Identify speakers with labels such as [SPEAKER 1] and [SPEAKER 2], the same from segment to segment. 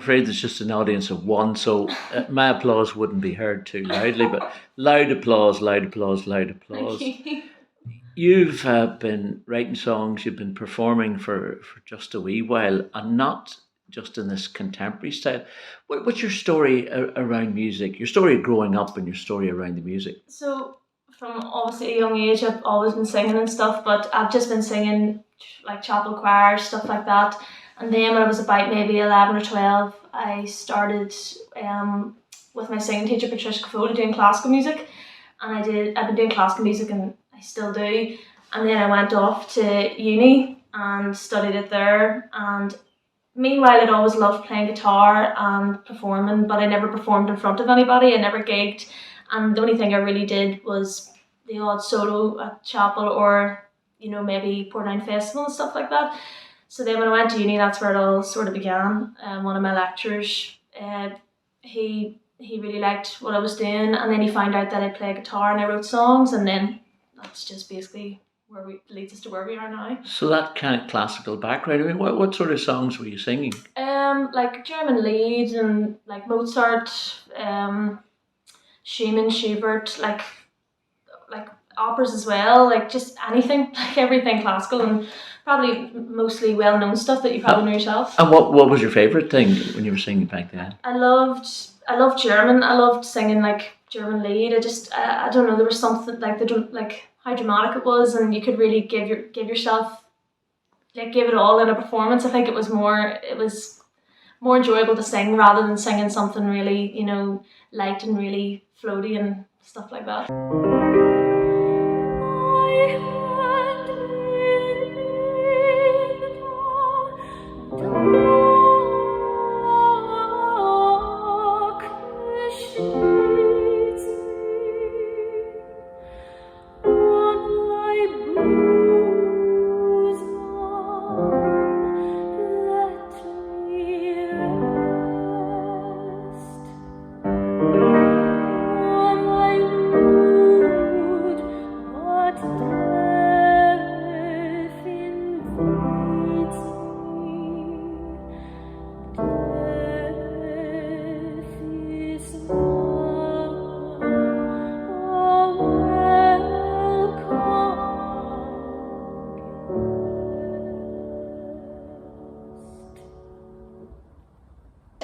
[SPEAKER 1] afraid there's just an audience of one, so my applause wouldn't be heard too loudly, but loud applause, loud applause, loud applause. You've been writing songs, you've been performing for just a wee while, and not just in this contemporary style. What's your story around music? Your story of growing up and your story around the music?
[SPEAKER 2] So, from obviously a young age, I've always been singing and stuff, but I've just been singing like chapel choir, stuff like that. And then when I was about maybe 11 or 12, I started with my singing teacher, Patricia Cafola, doing classical music. And I've been doing classical music and I still do. And then I went off to uni and studied it there. And meanwhile, I'd always loved playing guitar and performing, but I never performed in front of anybody. I never gigged. And the only thing I really did was the odd solo at chapel or, maybe Portdown Festival and stuff like that. So then when I went to uni, that's where it all sort of began. One of my lecturers, he really liked what I was doing, and then he found out that I play guitar and I wrote songs, and then that's just basically leads us to where we are now.
[SPEAKER 1] So that kind of classical background, I mean, what sort of songs were you singing?
[SPEAKER 2] Like German Lied and like Mozart, Schumann, Schubert, like operas as well, like just anything, like everything classical, and probably mostly well-known stuff that you probably know yourself.
[SPEAKER 1] And what was your favourite thing when you were singing back then?
[SPEAKER 2] I loved German. I loved singing like German Lied. I don't know, there was something like how dramatic it was, and you could really give yourself, like, give it all in a performance. I think it was more enjoyable to sing rather than singing something really, light and really floaty and stuff like that.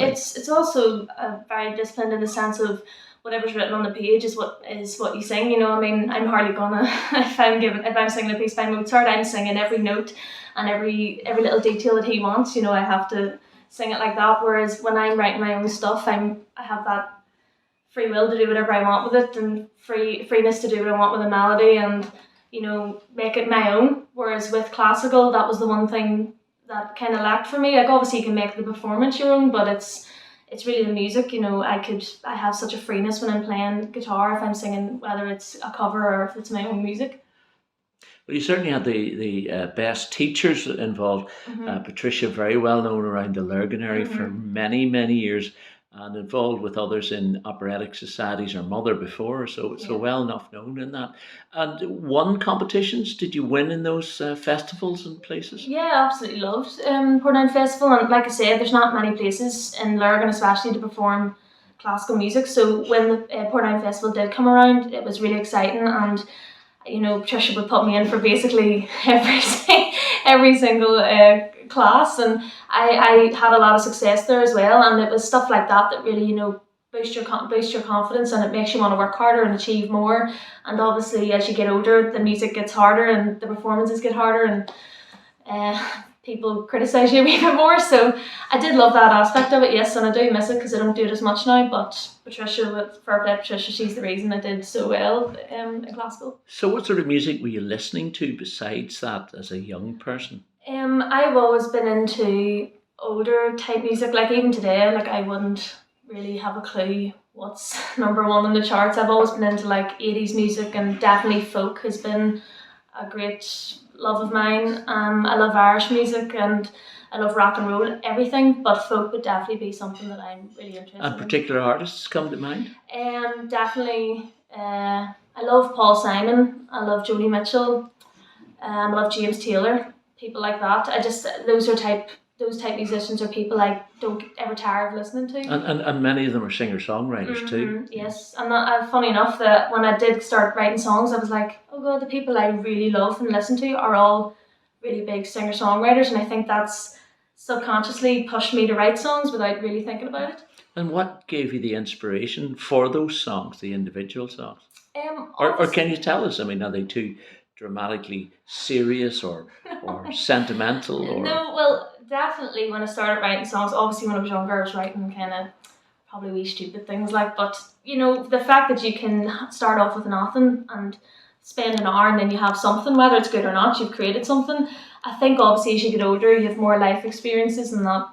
[SPEAKER 2] It's also very disciplined in the sense of whatever's written on the page is what you sing. I mean, I'm hardly gonna if I'm singing a piece by Mozart, I'm singing every note and every little detail that he wants. I have to sing it like that. Whereas when I'm writing my own stuff, I have that free will to do whatever I want with it, and freeness to do what I want with a melody, and make it my own. Whereas with classical, that was the one thing that kind of lacked for me. Like, obviously you can make the performance your own, but it's really the music. I have such a freeness when I'm playing guitar, if I'm singing, whether it's a cover or if it's my own music.
[SPEAKER 1] Well, you certainly had the best teachers involved.
[SPEAKER 2] Mm-hmm.
[SPEAKER 1] Patricia, very well known around the Lurgan area
[SPEAKER 2] Mm-hmm.
[SPEAKER 1] for many, many years, and involved with others in operatic societies. Her mother before, so well enough known in that. And won competitions. Did you win in those festivals and places?
[SPEAKER 2] Yeah, absolutely loved Portdown Festival, and like I said, there's not many places in Lurgan especially to perform classical music. So when the Portdown Festival did come around, it was really exciting, and Patricia would put me in for basically every single class, and I had a lot of success there as well. And it was stuff like that really boost your confidence, and it makes you want to work harder and achieve more. And obviously as you get older, the music gets harder and the performances get harder, and people criticise you a wee bit more. So I did love that aspect of it, yes, and I do miss it because I don't do it as much now. But Patricia, fair play to Patricia, she's the reason I did so well in classical.
[SPEAKER 1] So what sort of music were you listening to besides that as a young person?
[SPEAKER 2] I've always been into older type music. Like even today, like I wouldn't really have a clue what's number one in the charts. I've always been into like 80s music, and definitely folk has been a great love of mine. I love Irish music and I love rock and roll, everything, but folk would definitely be something that I'm really interested in.
[SPEAKER 1] And particular artists come to mind?
[SPEAKER 2] Definitely. I love Paul Simon. I love Joni Mitchell. I love James Taylor. People like that. Those are type those type musicians are people I don't ever tire of listening to.
[SPEAKER 1] And many of them are singer-songwriters too.
[SPEAKER 2] Yes, and funny enough that when I did start writing songs, I was like, oh god, the people I really love and listen to are all really big singer-songwriters, and I think that's subconsciously pushed me to write songs without really thinking about it.
[SPEAKER 1] And what gave you the inspiration for those songs, the individual songs? Or
[SPEAKER 2] Obviously-
[SPEAKER 1] can you tell us? I mean, are they too dramatically serious or sentimental? Or
[SPEAKER 2] No, well, definitely when I started writing songs, obviously when I was younger, I was writing kind of probably wee stupid things like, but you know, the fact that you can start off with nothing and spend an hour and then you have something, whether it's good or not, you've created something. I think obviously as you get older, you have more life experiences and that,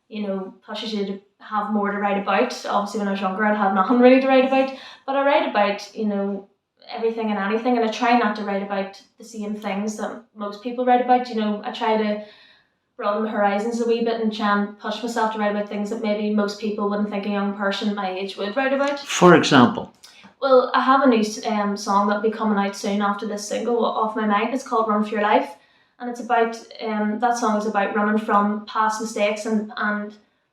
[SPEAKER 2] you know, pushes you to have more to write about. Obviously when I was younger, I'd have nothing really to write about, but I write about, you know, everything and anything, and I try not to write about the same things that most people write about. You know, I try to broaden my horizons a wee bit and try and push myself to write about things that maybe most people wouldn't think a young person my age would write about.
[SPEAKER 1] for example?
[SPEAKER 2] Well, I have a new song that'll be coming out soon after this single, Off My Mind. It's called Run For Your Life, and it's about, that song is about running from past mistakes and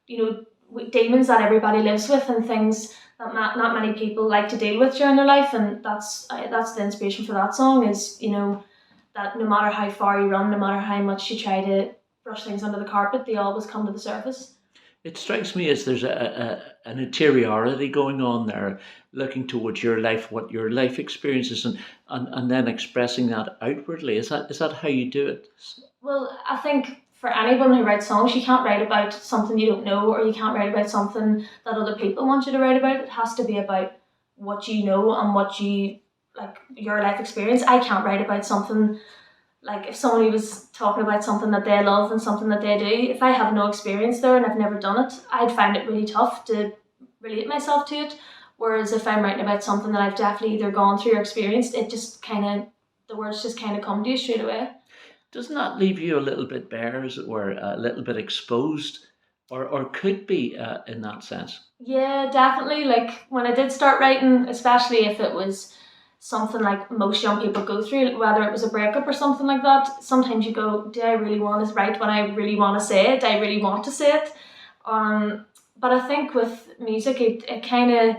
[SPEAKER 2] you know, demons that everybody lives with and things that not many people like to deal with during their life, and that's the inspiration for that song, is, you know, that no matter how far you run, no matter how much you try to brush things under the carpet, they always come to the surface.
[SPEAKER 1] It strikes me as there's an interiority going on there, looking towards your life, what your life experiences, and then expressing that outwardly. Is that how you do it?
[SPEAKER 2] Well, I think for anyone who writes songs, you can't write about something you don't know, or you can't write about something that other people want you to write about. It has to be about what you know and what you, like, your life experience. I can't write about something, like if somebody was talking about something that they love and something that they do, if I have no experience there and I've never done it, I'd find it really tough to relate myself to it. Whereas if I'm writing about something that I've definitely either gone through or experienced, it just kind of, the words just kind of come to you straight away.
[SPEAKER 1] Doesn't that leave you a little bit bare, as it were, a little bit exposed, or could be in that sense?
[SPEAKER 2] Yeah, definitely. Like when I did start writing, especially if it was something like most young people go through, whether it was a breakup or something like that, sometimes you go, do I really want to write what I really want to say? Do I really want to say it? But I think with music, it kind of,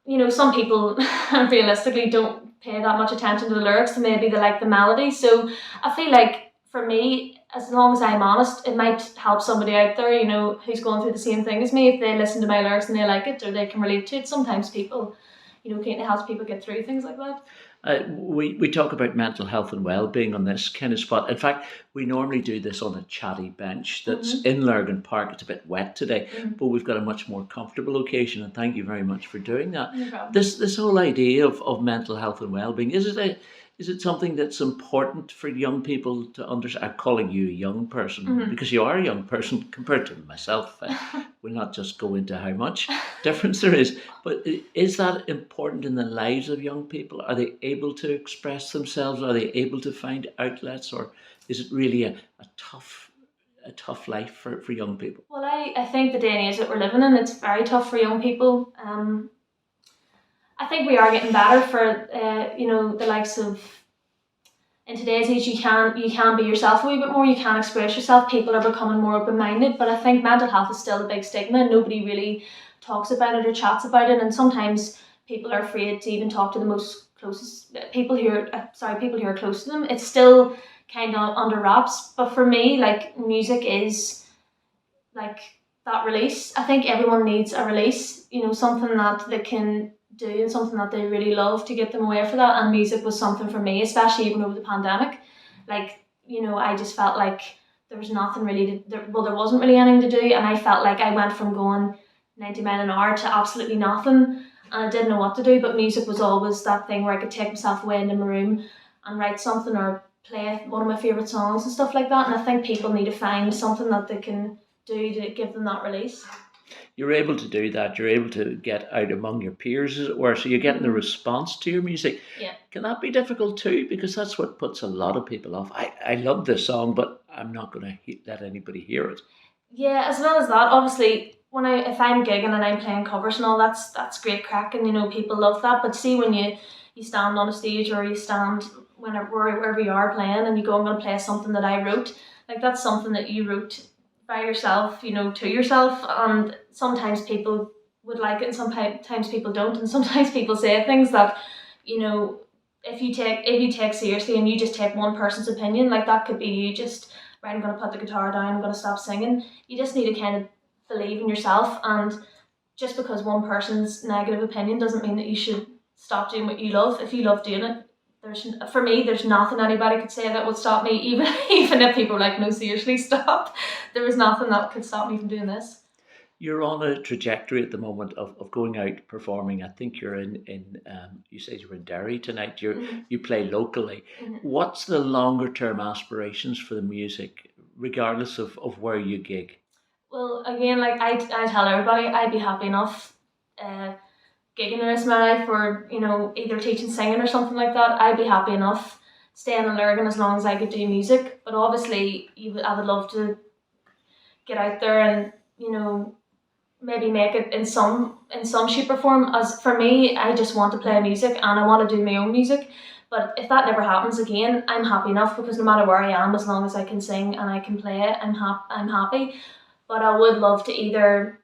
[SPEAKER 2] you know, some people realistically don't pay that much attention to the lyrics, and maybe they like the melody. So I feel like for me, as long as I'm honest, it might help somebody out there, you know, who's going through the same thing as me, if they listen to my lyrics and they like it or they can relate to it. Sometimes people, you know, it helps people get through things like that.
[SPEAKER 1] We talk about mental health and well-being on this kind of spot. In fact, we normally do this on a chatty bench that's in Lurgan Park. It's a bit wet today, but we've got a much more comfortable location, and thank you very much for doing that.
[SPEAKER 2] No problem.
[SPEAKER 1] This whole idea of mental health and well-being, is it something that's important for young people to understand? I'm calling you a young person because you are a young person compared to myself. We'll not just go into how much difference there is, but is that important in the lives of young people? Are they able to express themselves? Are they able to find outlets, or is it really a tough life for young people?
[SPEAKER 2] Well, I think the day and age that we're living in, it's very tough for young people. I think we are getting better for you know, the likes of, in today's age you can be yourself a wee bit more, you can express yourself, people are becoming more open-minded, but I think mental health is still a big stigma and nobody really talks about it or chats about it, and sometimes people are afraid to even talk to the most closest people who are close to them. It's still kind of under wraps, but for me, like, music is like that release. I think everyone needs a release, you know, something that they can do and something that they really love to get them away for that, and music was something for me, especially even over the pandemic. Like, you know, I just felt like there was nothing really there wasn't really anything to do, and I felt like I went from going 90 miles an hour to absolutely nothing, and I didn't know what to do, but music was always that thing where I could take myself away into my room and write something or play one of my favourite songs and stuff like that, and I think people need to find something that they can do to give them that release.
[SPEAKER 1] You're able to do that. You're able to get out among your peers, as it were. So you're getting a response to your music.
[SPEAKER 2] Yeah.
[SPEAKER 1] Can that be difficult too? Because that's what puts a lot of people off. I love this song, but I'm not going to let anybody hear it.
[SPEAKER 2] Yeah, as well as that, obviously, if I'm gigging and I'm playing covers and all, that's great crack, and you know, people love that. But see, when you stand on a stage or you stand wherever you are playing and you go, I'm going to play something that I wrote, like that's something that you wrote by yourself, you know, to yourself. And sometimes people would like it, and sometimes people don't. And sometimes people say things that, you know, if you take seriously and you just take one person's opinion, like that could be you just, right, I'm gonna put the guitar down, I'm gonna stop singing. You just need to kind of believe in yourself, and just because one person's negative opinion doesn't mean that you should stop doing what you love. If you love doing it, for me, there's nothing anybody could say that would stop me. Even even if people were like, no, seriously, stop. There was nothing that could stop me from doing this.
[SPEAKER 1] You're on a trajectory at the moment of going out performing. I think you're you said you were in Derry tonight. You play locally. What's the longer term aspirations for the music, regardless of where you gig?
[SPEAKER 2] Well, again, like I tell everybody, I'd be happy enough uh, gigging the rest of my life, or you know, either teaching singing or something like that. I'd be happy enough staying in Lurgan as long as I could do music. But obviously, I would love to get out there and, you know, maybe make it in some shape or form. As for me, I just want to play music and I want to do my own music. But if that never happens again, I'm happy enough, because no matter where I am, as long as I can sing and I can play it, I'm happy. But I would love to either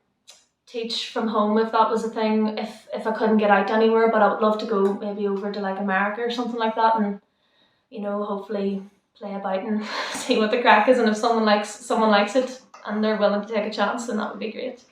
[SPEAKER 2] teach from home if that was a thing, if I couldn't get out anywhere. But I would love to go maybe over to like America or something like that, and you know, hopefully play about and see what the crack is. And if someone likes it and they're willing to take a chance, then that would be great.